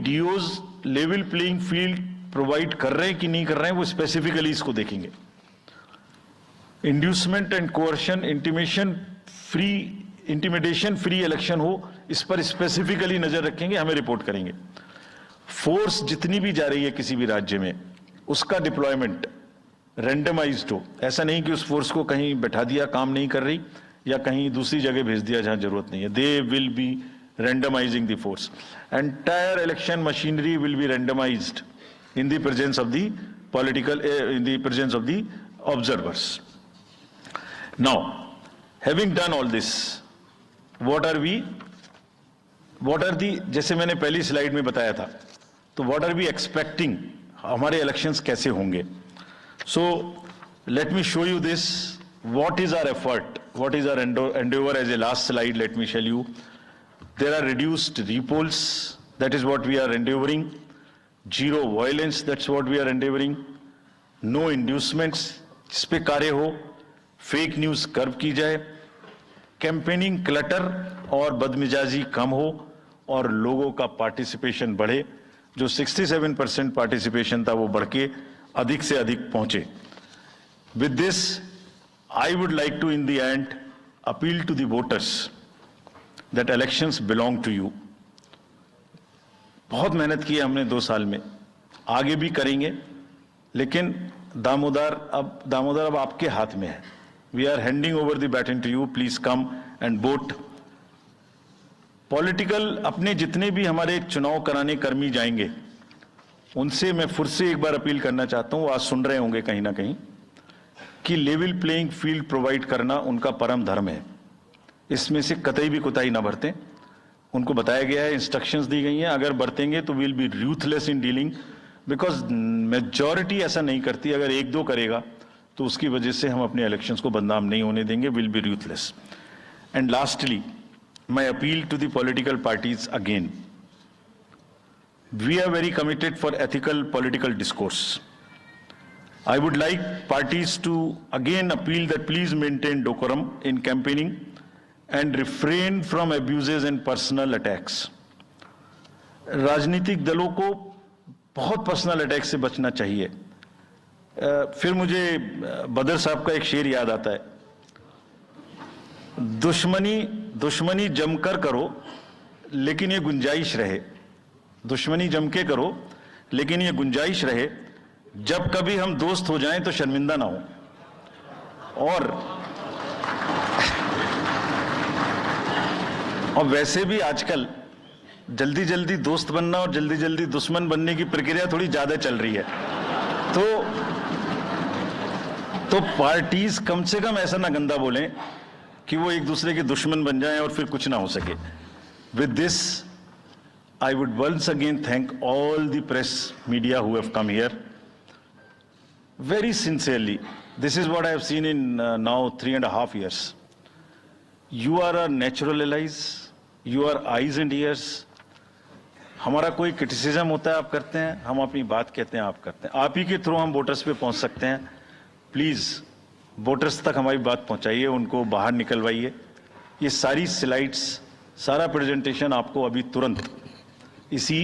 डीओज level playing field provide कर रहे हैं कि नहीं कर रहे हैं, वो स्पेसिफिकली इसको देखेंगे। Inducement and coercion, intimidation free election हो, इस पर स्पेसिफिकली नजर रखेंगे, हमें रिपोर्ट करेंगे। फोर्स जितनी भी जा रही है किसी भी राज्य में, उसका डिप्लॉयमेंट रैंडमाइज्ड हो। ऐसा नहीं कि उस फोर्स को कहीं बैठा दिया, काम नहीं कर रही, या कहीं दूसरी जगह भेज दिया जहां जरूरत नहीं है। They will be randomizing the force. Entire election machinery will be randomized in the presence of the in the presence of the observers. Now, having done all this, what are the, जैसे मैंने पहली slide में बताया था, तो what are we expecting, हमारे elections कैसे होंगे? So, let me show you this. What is our effort? What is our endeavor? As a last slide, let me tell you. There are reduced repolls, that is what we are endeavoring. Zero violence, that's what we are endeavoring. No inducements, जिस पे कार्य हो, fake news curve की जाए, campaigning clutter और बदमिजाजी कम हो, और लोगों का पार्टिसिपेशन बढ़े। जो 67% पार्टिसिपेशन था वो बढ़ के अधिक से अधिक पहुंचे। With this, I would like to in the end appeal to the voters that elections belong to you. बहुत मेहनत की है हमने 2 साल में, आगे भी करेंगे, लेकिन दामोदर अब आपके हाथ में है। We are handing over the baton to you. Please come and vote. Political अपने जितने भी हमारे चुनाव कराने कर्मी जाएंगे, उनसे मैं फिर से एक बार अपील करना चाहता हूं, आज सुन रहे होंगे कहीं ना कहीं, कि लेवल प्लेइंग फील्ड प्रोवाइड करना उनका परम धर्म है। इसमें से कतई भी कोताही ना बरतें। उनको बताया गया है, इंस्ट्रक्शंस दी गई हैं, अगर बरतेंगे तो will be ruthless in dealing, because majority ऐसा नहीं करती। अगर 1-2 करेगा तो उसकी वजह से हम अपने इलेक्शंस को बदनाम नहीं होने देंगे। Will be ruthless. And lastly, my appeal to the political parties again, we are very committed for ethical political discourse. I would like parties to again appeal that please maintain decorum in campaigning and refrain from abuses and personal attacks. राजनीतिक दलों को बहुत personal attack से बचना चाहिए। फिर मुझे बदर साहब का एक शेर याद आता है, दुश्मनी जमकर करो लेकिन ये गुंजाइश रहे, दुश्मनी जम के करो लेकिन ये गुंजाइश रहे, जब कभी हम दोस्त हो जाएं तो शर्मिंदा ना हो। और वैसे भी आजकल जल्दी जल्दी दोस्त बनना और जल्दी जल्दी दुश्मन बनने की प्रक्रिया थोड़ी ज्यादा चल रही है, तो पार्टीज कम से कम ऐसा ना गंदा बोलें कि वो एक दूसरे के दुश्मन बन जाएं और फिर कुछ ना हो सके। With this I would once again thank all the press media who have come here. Very sincerely, this is what I have seen in now 3.5 years. You are our natural allies, you are eyes and ears. हमारा कोई criticism होता है आप करते हैं, हम अपनी बात कहते हैं आप करते हैं, आप ही के थ्रू हम वोटर्स पे पहुंच सकते हैं। प्लीज वोटर्स तक हमारी बात पहुंचाइए, उनको बाहर निकलवाइए। ये सारी स्लाइड्स, सारा प्रेजेंटेशन आपको अभी तुरंत इसी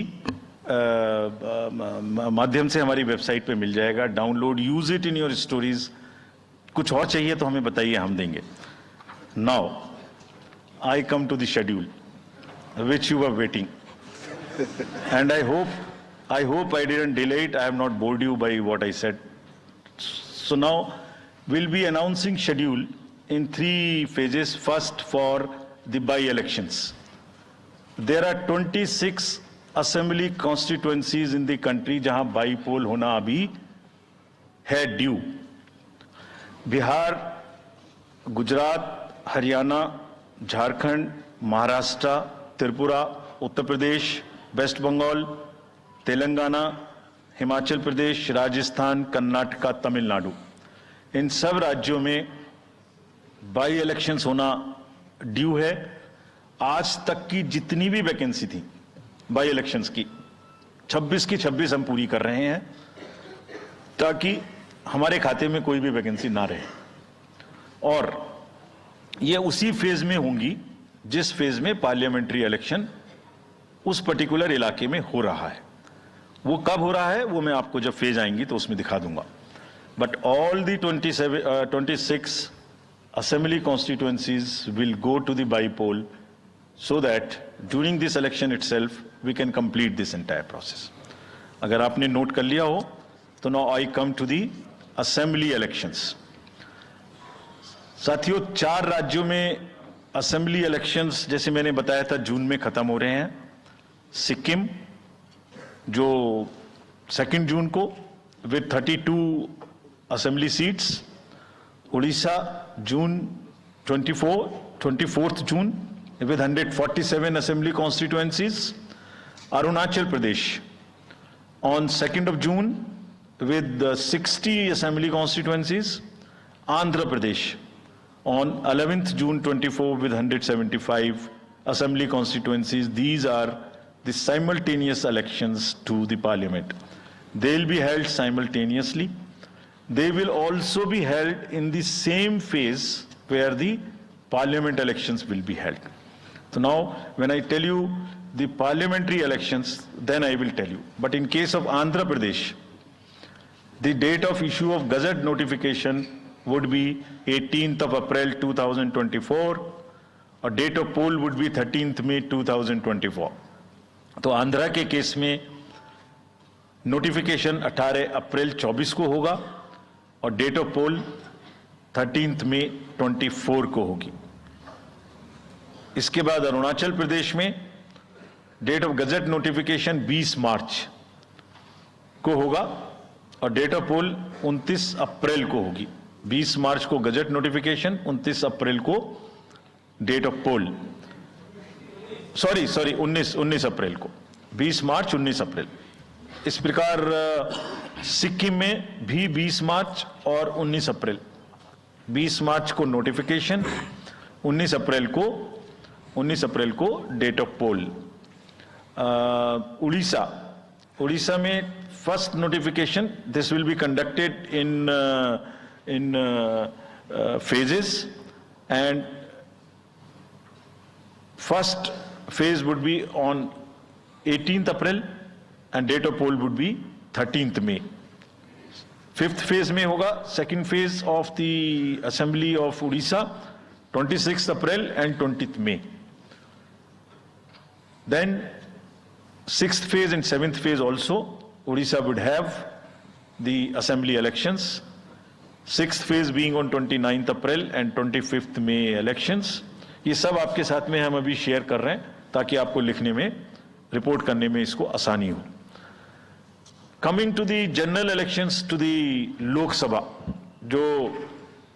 माध्यम से हमारी वेबसाइट पे मिल जाएगा। Download, use it in your stories. कुछ और चाहिए तो हमें बताइए, हम देंगे। Now I come to the schedule which you are waiting, and I hope I didn't delay it, I have not bored you by what I said. So now we'll be announcing schedule in 3 phases. First, for the by-elections. There are 26 assembly constituencies in the country जहां by-poll होना अभी है due. Bihar, Gujarat, Haryana, Jharkhand, Maharashtra, Tripura, Uttar Pradesh, waste Bengal, Telangana, Himachal Pradesh, Rajasthan, Karnataka, Tamil Nadu, इन सब राज्यों में by elections होना due है। आज तक की जितनी भी वैकेंसी थी बाई इलेक्शंस की, 26 की 26 हम पूरी कर रहे हैं, ताकि हमारे खाते में कोई भी वैकेंसी ना रहे। और ये उसी फेज में होंगी जिस फेज में पार्लियामेंट्री इलेक्शन उस पर्टिकुलर इलाके में हो रहा है। वो कब हो रहा है वो मैं आपको जब फेज आएंगी तो उसमें दिखा दूंगा। But all the 26 assembly constituencies will go to the by-poll so that during this election itself we can complete this entire process. अगर आपने नोट कर लिया हो तो now I come to the assembly elections. साथियों, 4 राज्यों में असेंबली इलेक्शंस जैसे मैंने बताया था जून में खत्म हो रहे हैं। सिक्किम जो 2 जून को with 32 assembly seats, Orissa June 24th June with 147 assembly constituencies, Arunachal Pradesh on 2nd of June with 60 assembly constituencies, Andhra Pradesh on 11th June 24 with 175 assembly constituencies. These are the simultaneous elections to the parliament. They will be held simultaneously. They will also be held in the same phase where the parliament elections will be held. So now, when I tell you the parliamentary elections, then I will tell you. But in case of Andhra Pradesh, the date of issue of Gazette notification would be 18th of April 2024, or date of poll would be 13th May 2024. तो आंध्रा के case में notification 18 अप्रैल 24 को होगा और date of pole 13th मई 24 को होगी। इसके बाद अरुणाचल प्रदेश में डेट ऑफ गजट नोटिफिकेशन 20 मार्च को होगा और डेट ऑफ पोल 29 अप्रैल को होगी। 20 मार्च को गजट नोटिफिकेशन, 29 अप्रैल को डेट ऑफ पोल, सॉरी 19 अप्रैल को, 20 मार्च 19 अप्रैल। इस प्रकार सिक्किम में भी 20 मार्च और 19 अप्रैल, 20 मार्च को नोटिफिकेशन, 19 अप्रैल को डेट ऑफ पोल। उड़ीसा में first notification, this will be conducted in phases, and first phase would be on 18th April and date of poll would be 13th May. 5th phase में होगा second phase of the assembly of Odisha, 26th April and 20th May. Then 6th phase and 7th phase also Odisha would have the assembly elections. 6th phase being on 29th April and 25th May elections. ये सब आपके साथ में हम अभी share कर रहे हैं ताकि आपको लिखने में, रिपोर्ट करने में इसको आसानी हो। Coming to the general elections to the Lok Sabha, जो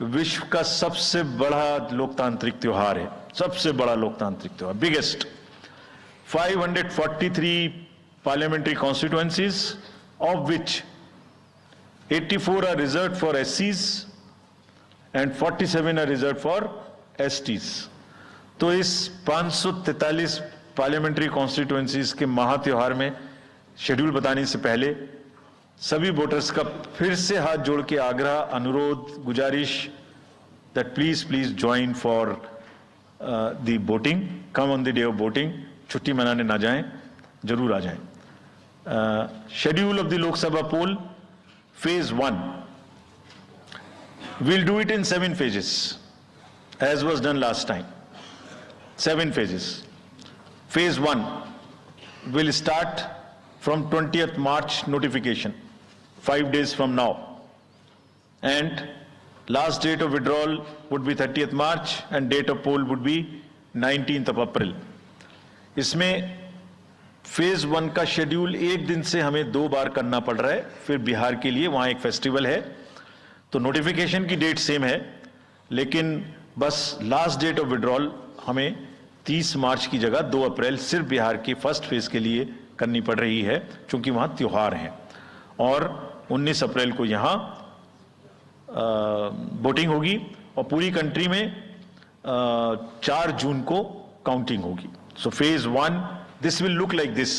विश्व का सबसे बड़ा लोकतांत्रिक त्योहार है, सबसे बड़ा लोकतांत्रिक त्योहार, biggest. 543 parliamentary constituencies, of which 84 are reserved for SCs and 47 are reserved for STs. तो इस 543 पार्लियामेंट्री कॉन्स्टिट्यूएंसीज के महात्योहार में शेड्यूल बताने से पहले सभी वोटर्स का फिर से हाथ जोड़ के आग्रह, अनुरोध, गुजारिश that please join for the voting, come on the day of voting. छुट्टी मनाने ना जाएं, जरूर आ जाएं। Schedule of the Lok Sabha poll, Phase 1, we'll do it in 7 phases, as was done last time. 7 phases. Phase 1 will start from 20th March notification, 5 days from now. And last date of withdrawal would be 30th March and date of poll would be 19th of April. इसमें phase 1 का schedule एक दिन से हमें 2 बार करना पड़ रहा है। फिर बिहार के लिए वहां एक फेस्टिवल है, तो नोटिफिकेशन की डेट सेम है, लेकिन बस लास्ट डेट ऑफ विड्रॉल हमें 30 मार्च की जगह 2 अप्रैल सिर्फ बिहार के फर्स्ट फेज के लिए करनी पड़ रही है, क्योंकि वहां त्योहार है। और 19 अप्रैल को यहां वोटिंग होगी और पूरी कंट्री में 4 जून को काउंटिंग होगी। So phase 1 this will look like this.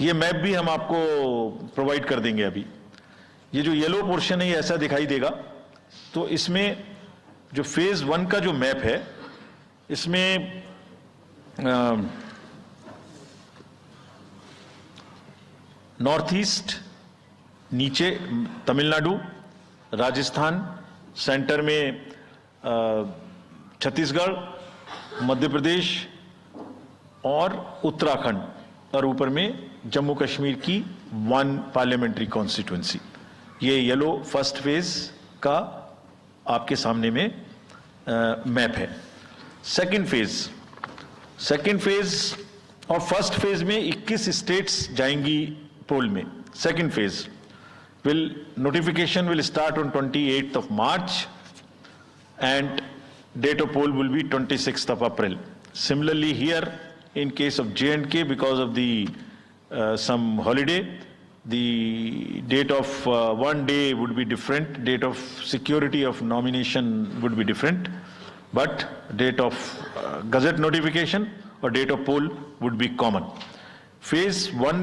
ये मैप भी हम आपको प्रोवाइड कर देंगे। अभी ये जो येलो पोर्शन है ये ऐसा दिखाई देगा। तो इसमें जो फेज 1 का जो मैप है, इसमें नॉर्थ ईस्ट नीचे तमिलनाडु, राजस्थान, सेंटर में छत्तीसगढ़, मध्य प्रदेश और उत्तराखंड, और ऊपर में जम्मू कश्मीर की 1 पार्लियामेंट्री कॉन्स्टिट्यूंसी। ये येलो फर्स्ट फेज का आपके सामने में मैप है। सेकंड फेज और फर्स्ट फेज में 21 स्टेट्स जाएंगी पोल में। Second phase notification will start on 28th of March and date of poll will be 26th of April. Similarly here in case of J&K, because of the some holiday, the date of one day would be different, date of security of nomination would be different, but date of gazette notification or date of poll would be common. Phase 1